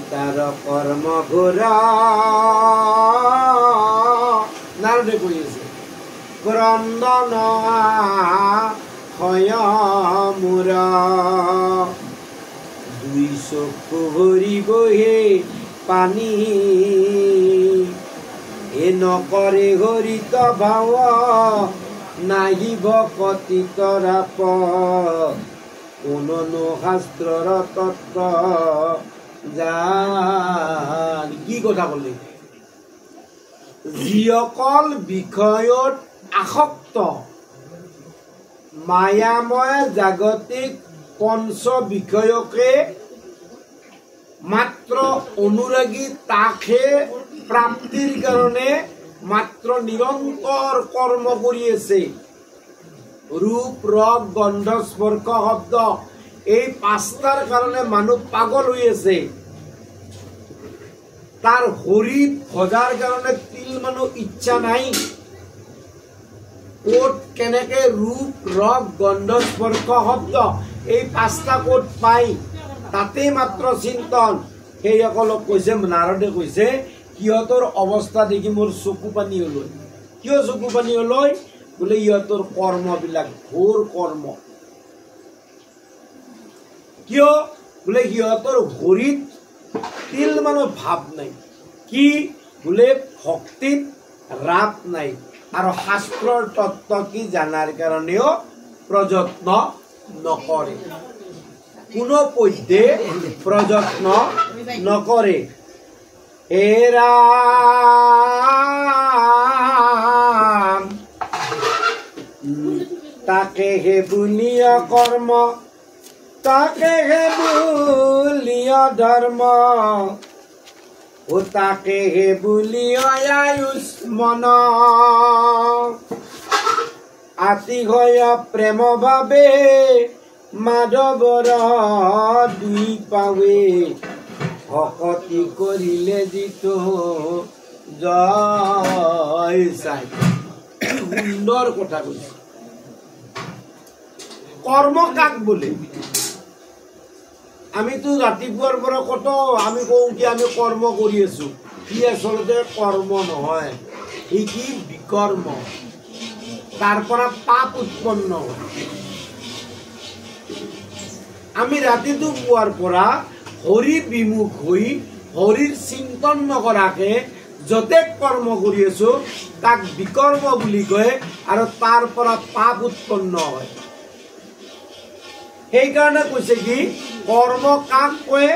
তাৰ কৰ্ম ঘোৰ নাৰদে কইছে ক্ৰন্দন হয় মোৰ দুই চকু ভৰি বহে পানী এ নকৰে হৰিত ভাৱ নাহিব কথিত ৰাপ কোননো শাস্ত্ৰৰ তত্ত্ব জান কি কথা ক'লে যিসকল বিষয়ত আসক্ত মায়াময় জাগতিক পঞ্চ বিষয়কে মাত্ৰ অনুৰাগী তাকে প্ৰাপ্তিৰ কাৰণে মাত্ৰ নিৰন্তৰ কৰ্ম কৰি আছে ৰূপ ৰস গন্ধ স্পৰ্শ শব্দ এই পাঁচটাৰ কাৰণে মানুহ পাগল হৈ আছে তাৰ হৰি ভজাৰ কাৰণে তিল মানুহ ইচ্ছা নাই ক'ত কেনেকে ৰূপ ৰস গন্ধ স্পৰ্শ শব্দ এই পাঁচটা ক'ত পায় তাতে মাত্ৰ চিন্তন সেইসকলক কৈছে নাৰদে কৈছে সিহঁতৰ অৱস্থা দেখি মোৰ চকু পানী ওলাই কিয় চকু পানী ওলাই বোলে ইহঁতৰ কৰ্মবিলাক ঘোৰ কৰ্ম কিয় বোলে সিহঁতৰ হৰিত তিল মানুহ ভাৱ নাই কি বোলে ভক্তিত ৰাপ নাই আৰু শাস্ত্ৰৰ তত্ত্ব কি জানাৰ কাৰণেও প্ৰযত্ন নকৰে কোনো পধ্যে প্ৰযত্ন নকৰে হে ৰাম তাকে হে বুলিয় কৰ্ম তাকে হে বুলিয় ধৰ্ম ও তাকে হে বুলিয় আয়ুষ্মন আতিশয় প্ৰেম ভাবে মাধৱৰ দুই পাৱে ভকতি কৰিলে যিটো জয় চাই সুন্দৰ কথা কৈছে কৰ্ম কাক বোলে আমিতো ৰাতিপুৱাৰ পৰা কত আমি কওঁ কি আমি কৰ্ম কৰি আছো কি আচলতে কৰ্ম নহয় ই কি বিকৰ্ম তাৰ পৰা পাপ উৎপন্ন হয় আমি ৰাতিটো পুৱাৰ পৰা হৰি বিমুখ হৈ হৰিৰ চিন্তন নকৰাকে যতে কৰ্ম কৰি আছো তাক বিকৰ্ম বুলি কয় আৰু তাৰ পৰা পাপ উৎপন্ন হয় সেইকাৰণে কৈছে কি কৰ্ম কাক কয়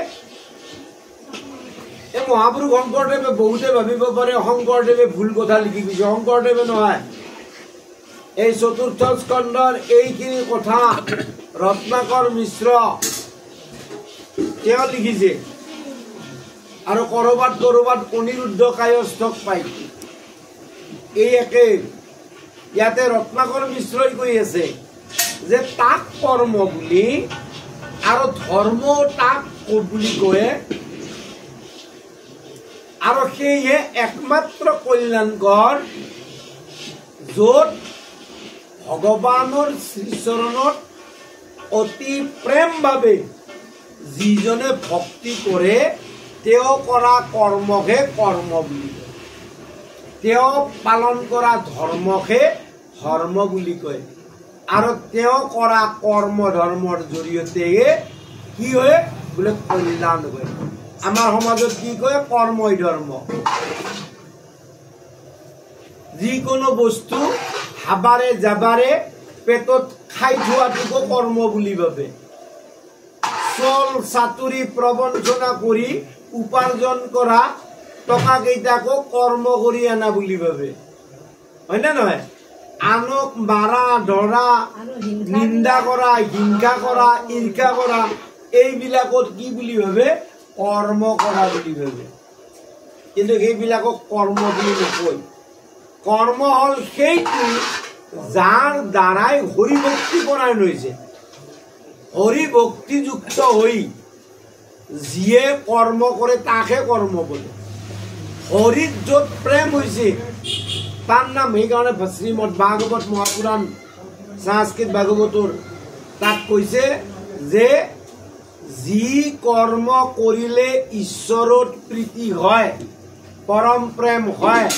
এই মহাপুৰুষ শংকৰদেৱে বহুতে ভাবিব পাৰে শংকৰদেৱে ভুল কথা লিখি গৈছে শংকৰদেৱে নহয় এই চতুৰ্থ স্কন্ধৰ এইখিনি কথা ৰত্নাকৰ মিশ্ৰ তেওঁ লিখিছে আৰু কৰবাত কৰবাত অনিৰুদ্ধ কায়স্থক পাই এই একে ইয়াতে ৰত্নাকৰ মিশ্ৰই কৈ আছে যে তাক কৰ্ম বুলি আৰু ধৰ্ম তাক বুলি কয় আৰু সেয়ে একমাত্ৰ কল্যাণকৰ য'ত ভগৱানৰ শ্ৰীচৰণত অতি প্ৰেম ভাবে যিজনে ভক্তি কৰে তেওঁ কৰা কৰ্মকে কৰ্ম বুলি কয় তেওঁ পালন কৰা ধৰ্মকে ধৰ্ম বুলি কয় আৰু তেওঁ কৰা কৰ্ম ধৰ্মৰ জৰিয়তে কি হয় বোলে কল্যাণ হয় আমাৰ সমাজত কি কয় কৰ্মই ধৰ্ম যিকোনো বস্তু হাবাৰে যাবাৰে পেটত খাই যোৱাটোকো কৰ্ম বুলি ভাবে চল চাতুৰি প্ৰবঞ্চনা কৰি উপাৰ্জন কৰা টকা কেইটাকো কৰ্ম কৰি আনা বুলি ভাবে হয় না নহয় আনক মাৰা ধৰা নিন্দা কৰা হিংসা কৰা ঈৰ্ষা কৰা এইবিলাকত কি বুলি ভাবে কৰ্ম কৰা বুলি ভাবে কিন্তু সেইবিলাকক কৰ্ম বুলি নকয় কৰ্ম হল সেইটো যাৰ দ্বাৰাই হৰি ভক্তি পৰায়ণ হৈছে হৰি ভক্তিযুক্ত হৈ যিয়ে কৰ্ম কৰে তাকে কৰ্ম বোলে হৰিত য'ত প্ৰেম হৈছে তাৰ নাম সেইকাৰণে শ্ৰীমদ ভাগৱত মহাপুৰাণ সংস্কৃত ভাগৱতৰ তাত কৈছে যে যি কর্ম করিলে ঈশ্বরত প্রীতি হয়, পরম প্রেম হয়,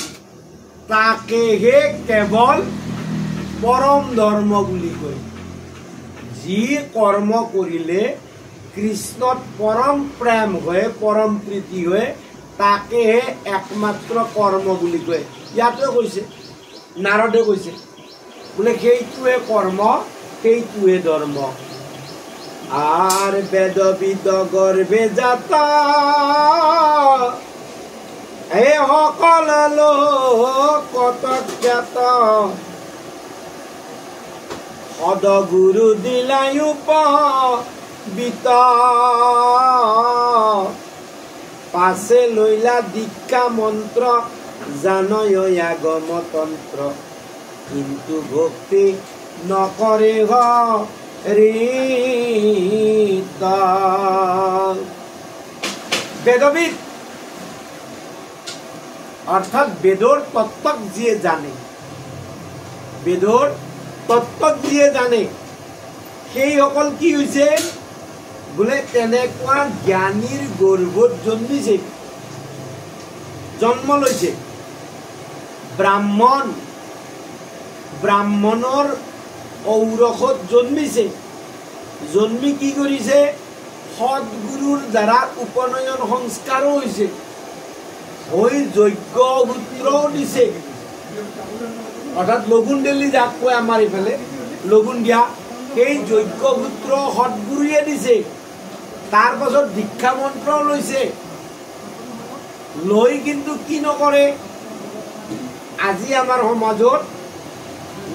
তাকেহে কেবল পরম ধর্ম বুলি কয়। যি কর্ম করিলে কৃষ্ণত পরম প্রেম হয়, পরম প্রীতি হয়, তাকেহে একমাত্র কর্ম বুলি কয়। ইয়াতে কৈছে, নাৰদে কৈছে বোলে সেইটোৱে কৰ্ম, সেইটোৱে ধৰ্ম। আর বেদবিদ গর্বে যাত হে সকল লোকত জ্ঞাত, সদগুরু দিলাই উপবিত, পাছে লইলা দীক্ষা মন্ত্র, জানয় আগম তন্ত্র, কিন্তু ভক্তি নকরে বেদবিদ অর্থাৎ বেদর তত্ত্বক যিয়ে জানে, বেদর তত্ত্বক যিয়ে জানে সেই সকল কি হইছে বোলে তেনেকুৱা জ্ঞানীৰ গৰ্ভত জন্মিছে, জন্ম লৈছে। ব্ৰাহ্মণ, ব্ৰাহ্মণৰ ঔৰসত জন্মিছে, জন্মি কি কৰিছে সৎগুৰুৰ দ্বাৰা উপনয়ন সংস্কাৰো হৈছে, হৈ যজ্ঞ সূত্ৰও দিছে। অৰ্থাৎ লগুণ দিল্লী যাক কয় আমাৰ ইফালে লগুণ দিয়া, সেই যজ্ঞ সূত্ৰ সৎগুৰুৱে দিছে। তাৰ পাছত দীক্ষা মন্ত্ৰও লৈছে। লৈ কিন্তু কি নকৰে, আজি আমাৰ সমাজত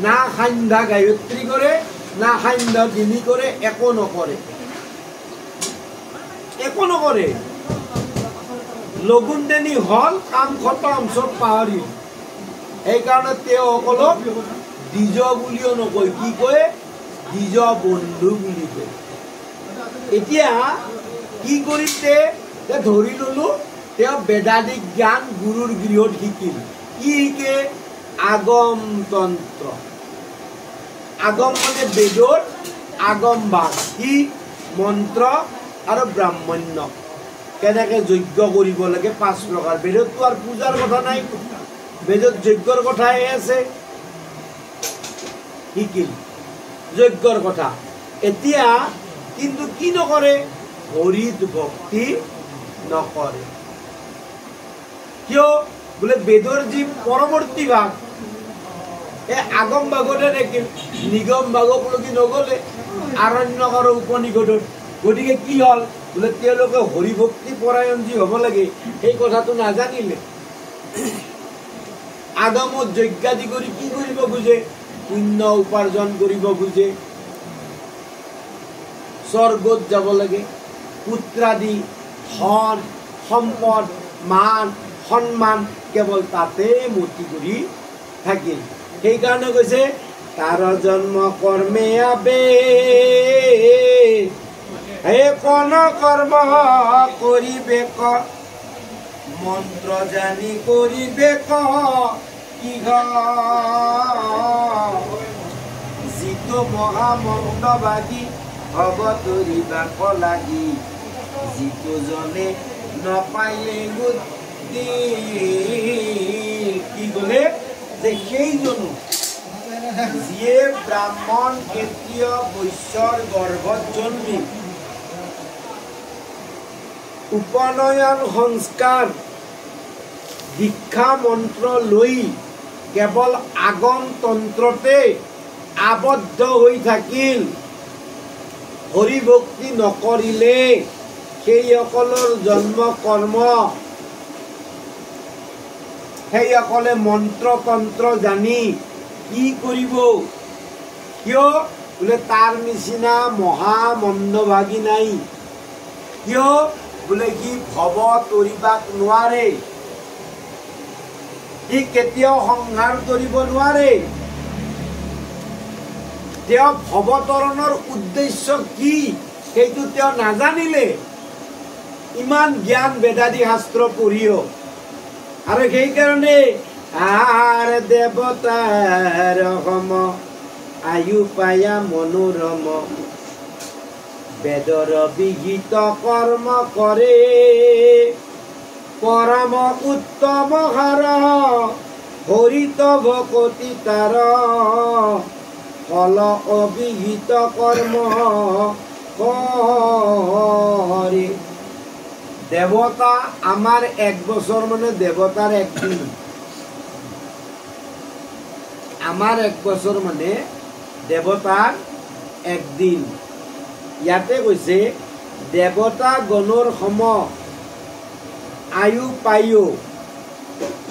না সান্ধ্যা গায়ত্ৰী কৰে, না সান্ধ্যা দিনী কৰে, একো নকৰে, একো নকৰে। লগুণ দেনী হল, কাম খতম, চব পাহৰি। সেইকাৰণে তেওঁসকলক দ্বিজ বুলিও নকয়, কি কয় দ্বিজ বন্ধু বুলি কয়। এতিয়া কি কৰিছে ধৰি ললো, তেওঁ বেদাদিক জ্ঞান গুৰুৰ গৃহত শিকিল। কি শিকে আগম তন্ত্ৰ। আগম মানে বেদৰ আগম ভাগ, কি মন্ত্ৰ আৰু ব্ৰাহ্মণ্য, কেনেকে যজ্ঞ কৰিব লাগে 5 প্ৰকাৰ। বেদতটো আৰু পূজাৰ কথা নাই, বেদত যজ্ঞৰ কথাই আছে। শিকিল যজ্ঞৰ কথা। এতিয়া কিন্তু কি নকৰে, হৰিত ভক্তি নকৰে। কিয় বোলে বেদৰ যি পৰৱৰ্তী ভাগ, এই আগম ভাগতে দেখিল, নিগম ভাগক লগি নগলে আৰণ্যক আৰু উপনিষদত। গতিকে কি হল বোলে তেওঁলোকে হৰিভক্তি পৰায়ণ যি হব লাগে সেই কথাটো নাজানিলে। আগমত যজ্ঞাদি কৰি কি কৰিব খোজে, পুণ্য উপাৰ্জন কৰিব খোজে, স্বৰ্গত যাব লাগে, পুত্ৰাদি ধন সম্পদ মান সন্মান কেৱল তাতে মতি কৰি থাকিল। সেইকাৰণে কৈছে তাৰ জন্ম কৰ্মে আবে, হে কোন কৰ্ম কৰিবে ক, মন্ত্ৰ জানি কৰিবে ক কি, যিটো মহামন্ত্ৰবাদী হব তৰিবাক লাগি, যিটো জনে নপাইলে বুদ্ধি। কি কলে যে সেইজনো যিয়ে ব্ৰাহ্মণ ক্ষেত্ৰীয় বৈশ্যৰ গৰ্ভত জন্মি উপনয়ন সংস্কাৰ দীক্ষা মন্ত্ৰ লৈ কেৱল আগম তন্ত্ৰতে আবদ্ধ হৈ থাকিল, হৰিভক্তি নকৰিলে সেইসকলৰ জন্ম কৰ্ম, সেইসকলে মন্ত্ৰ তন্ত্ৰ জানি কি কৰিব। কিয় বোলে তাৰ নিচিনা মহামন্দভাগী নাই। কিয় বোলে সি ভৱ তৰিবাক নোৱাৰে, সি কেতিয়াও সংহাৰ কৰিব নোৱাৰে। তেওঁ ভৱতৰণৰ উদ্দেশ্য কি সেইটো তেওঁ নাজানিলে, ইমান জ্ঞান বেদাদি শাস্ত্ৰ পঢ়িও। আৰু সেইকাৰণে আৰ দেৱতাৰ সম আয়ু পায়া মনোৰম, বেদৰ বিহিত কৰ্ম কৰে পৰম উত্তম হাৰ হৰিত ভকতি তাৰ ফল অবিহিত কৰ্ম কৰে। দেৱতা আমাৰ 1 বছৰ মানে দেৱতাৰ 1 দিন। আমাৰ 1 বছৰ মানে দেৱতাৰ 1 দিন। ইয়াতে কৈছে দেৱতা গণৰ সম আয়ু পায়ো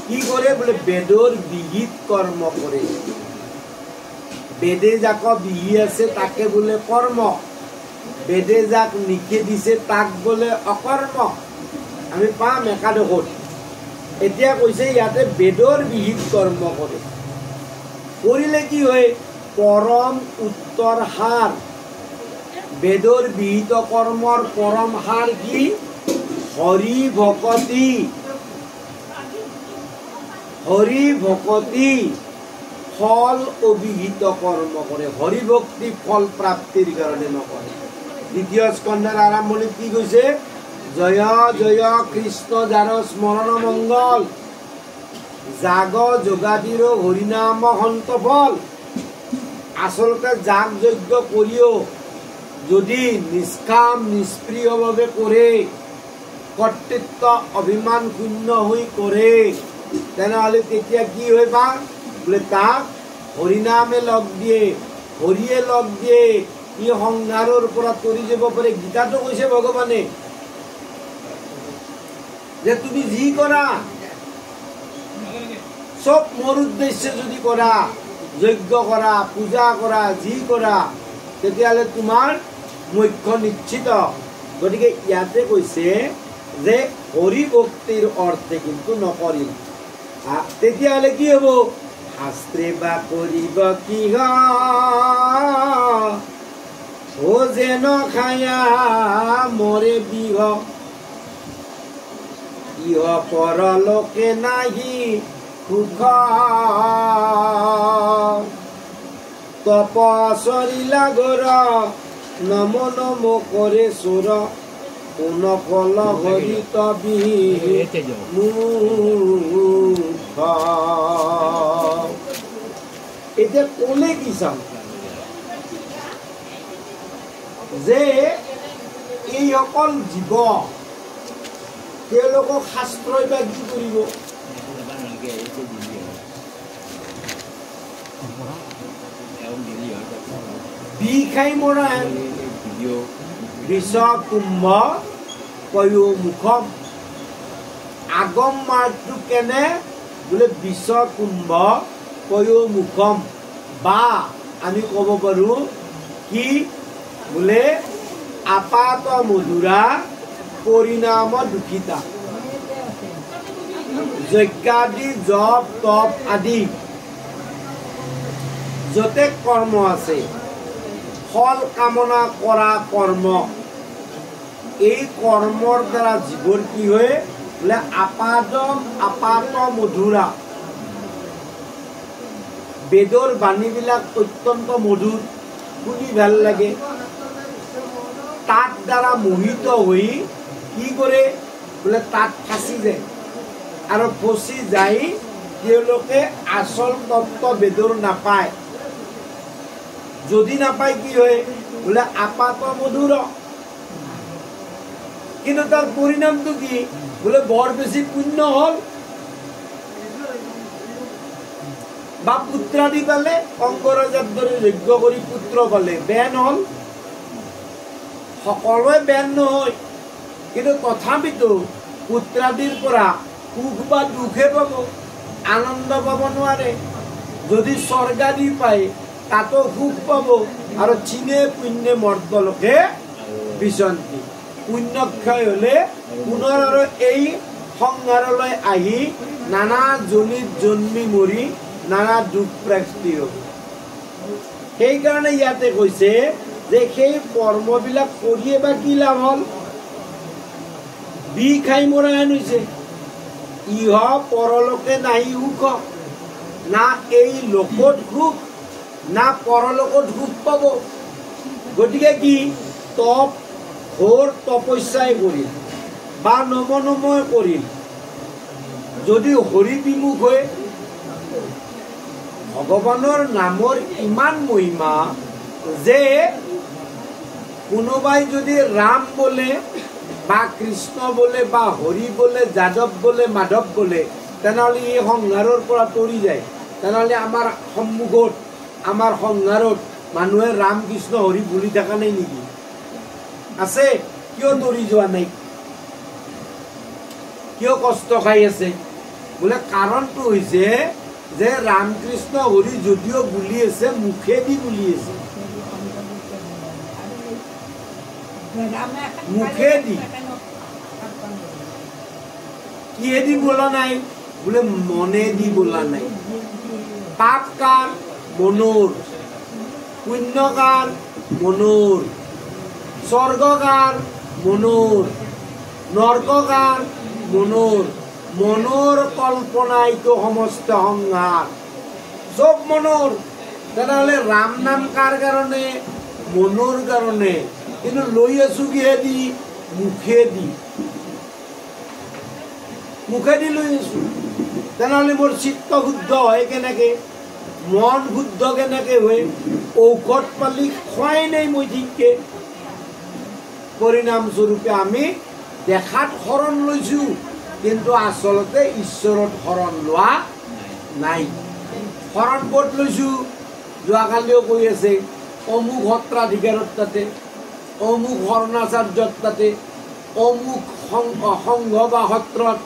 কি কৰে বোলে বেদৰ বিহিত কৰ্ম কৰে। বেদে যাক বিহি আছে তাকে বোলে কৰ্ম, বেদে যাক নিষেধ দিছে তাক বোলে অকৰ্ম। আমি পাম একাদশত। এতিয়া কৈছে ইয়াতে বেদৰ বিহিত কৰ্ম কৰে। কৰিলে কি হয় পৰম উত্তৰ সাৰ। বেদৰ বিহিত কৰ্মৰ পৰম সাৰ কি হৰি ভকতি। হৰি ভকতি ফল অবিহিত কৰ্ম কৰে। হৰি ভক্তি ফল প্ৰাপ্তিৰ কাৰণে নকৰে। 2য় স্কন্ধৰ আৰম্ভণিত কি কৈছে জয় জয় কৃষ্ণ যাৰ স্মৰণ মংগল জাগ যোগাদিৰ হৰিনাম সন্ত ফল। আচলতে যাগ যজ্ঞ কৰিও যদি নিষ্কাম নিষ্প্ৰিয়ভাৱে কৰে, কৰ্তৃত্ব অভিমান শূন্য হৈ কৰে, তেনেহ'লে তেতিয়া কি হয় বা বোলে তাক হৰিনামে লগ দিয়ে, হৰিয়ে লগ দিয়ে, ই সংসাৰৰ পৰা তৰি যাব পাৰে। গীতাটো কৈছে ভগৱানে যে তুমি যি কৰা চব মোৰ উদ্দেশ্যে যদি কৰা, যজ্ঞ কৰা, পূজা কৰা, যি কৰা, তেতিয়াহ'লে তোমাৰ মোক্ষ নিশ্চিত। গতিকে ইয়াতে কৈছে যে হৰি ভক্তিৰ অৰ্থে কিন্তু নকৰিল। তেতিয়াহ'লে কি হ'ব শাস্ত্ৰে বা কৰিব কিহ ও যেন খায়া মৰে বিহ ইহ পৰলোকে নাহি সুখ তপস্বৰীলা গৰ নম নম কৰে চোৰ কোন ফল হৰিত বিহিত মূৰ্খ। এতিয়া ক'লে কি চাম যে এইসকল জীৱ তেওঁলোকক শাস্ত্ৰই বা কি কৰিব? বি খাই মৰা বিষ কুম্ভ পয়ো মুখম। আগম মাৰ্গটো কেনে বোলে বিষ কুম্ভ পয়ো মুখম, বা আমি ক'ব পাৰো কি বোলে আপাত মধুৰা পৰিণাম দুখিতা। যজ্ঞাদি জপ তপ আদি যতে কৰ্ম আছে, ফল কামনা কৰা কৰ্ম, এই কৰ্মৰ দ্বাৰা জীৱৰ কি হয় বোলে আপাত মধুৰা। বেদৰ বাণীবিলাক অত্যন্ত মধুৰ, শুনি ভাল লাগে। তাত দ্বাৰা মোহিত হৈ কি কৰে বোলে তাত ফাঁচি যায়, আৰু ফচি যাই তেওঁলোকে আচল তত্ত্ব বেদৰ নাপায়। যদি নাপায় কি হয় বোলে আপাত মধুৰ। কিন্তু তাৰ পৰিণামটো কি বোলে বৰ বেছি পুণ্য হ'ল, বা পুত্ৰাদি পালে, অংগৰাজাৰ দৰে যজ্ঞ কৰি পুত্ৰ পালে, বেয়া নহ'ল। সকলোৱে বেয়া নহয়, কিন্তু তথাপিতো পুত্ৰাদিৰ পৰা সুখ বা দুখে পাব, আনন্দ পাব নোৱাৰে। যদি স্বৰ্গাদি পায় তাতো সুখ পাব, আৰু চিনে পুণ্যে মৰ্দলোকে বিচন্তি। পুণ্যক্ষয় হলে পুনৰ আৰু এই সংসাৰলৈ আহি নানা জনিত জন্মি মৰি নানা দুখ প্ৰাপ্তি হ'ব। সেইকাৰণে ইয়াতে কৈছে যে সেই কৰ্মবিলাক কৰিয়ে বা কি লাভ হ'ল? বি খাই মৰা হেন হৈছে। ইহ পৰলোকে নাহি সুখ, না এই লোকত সুখ না পৰলোকত সুখ পাব। গতিকে কি তপ ঘোৰ তপস্যাই কৰিল বা নমনময় কৰিল, যদি হৰি বিমুখ হৈ ভগৱানৰ নামৰ ইমান মহিমা যে কোনোবাই যদি ৰাম বোলে বা কৃষ্ণ বোলে বা হৰি বোলে যাদৱ বোলে মাধৱ বোলে তেনেহ'লে এই সংসাৰৰ পৰা তৰি যায়। তেনেহ'লে আমাৰ সন্মুখত আমাৰ সংসাৰত মানুহে ৰাম কৃষ্ণ হৰি বুলি থকা নাই নেকি? আছে। কিয় তৰি যোৱা নাই? কিয় কষ্ট খাই আছে? বোলে কাৰণটো হৈছে যে ৰাম কৃষ্ণ হৰি যদিও বুলি আছে মুখেদি বুলি আছে, মুখেদি। কিহেদি বোলা নাই? বোলে মনেদি বোলা নাই। পাপ কাৰ? মনৰ। পুণ্য কাৰ? মনৰ। স্বৰ্গ কাৰ? মনৰ। নৰক কাৰ? মনৰ। মনৰ কল্পনাইতো সমস্ত সংসাৰ, চব মনৰ। তেনেহ'লে ৰাম নাম কাৰ কাৰণে? মনৰ কাৰণে। কিন্তু লৈ আছো কিহেদি? মুখেদি। মুখেদি লৈ আছো। তেনেহ'লে মোৰ চিত্ত শুদ্ধ হয় কেনেকে? মন শুদ্ধ কেনেকে হয়? ঔষধ পালি খোৱাই নাই মই ঠিককে। পৰিণাম স্বৰূপে আমি দেখাত শৰণ লৈছো, কিন্তু আচলতে ঈশ্বৰত শৰণ লোৱা নাই। শৰণ ক'ত লৈছো? যোৱাকালিও কৈ আছে, অমুক সত্ৰাধিকাৰত তাতে, অমুক শৰণাচাৰ্যত তাতে, অমুক সংঘ বা সত্ৰত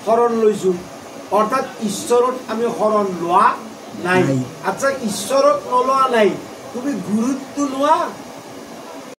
শৰণ লৈছো। অৰ্থাৎ ঈশ্বৰত আমি শৰণ লোৱা নাই। আচ্ছা, ঈশ্বৰত নলোৱা নাই, তুমি গুৰুত্ব লোৱা।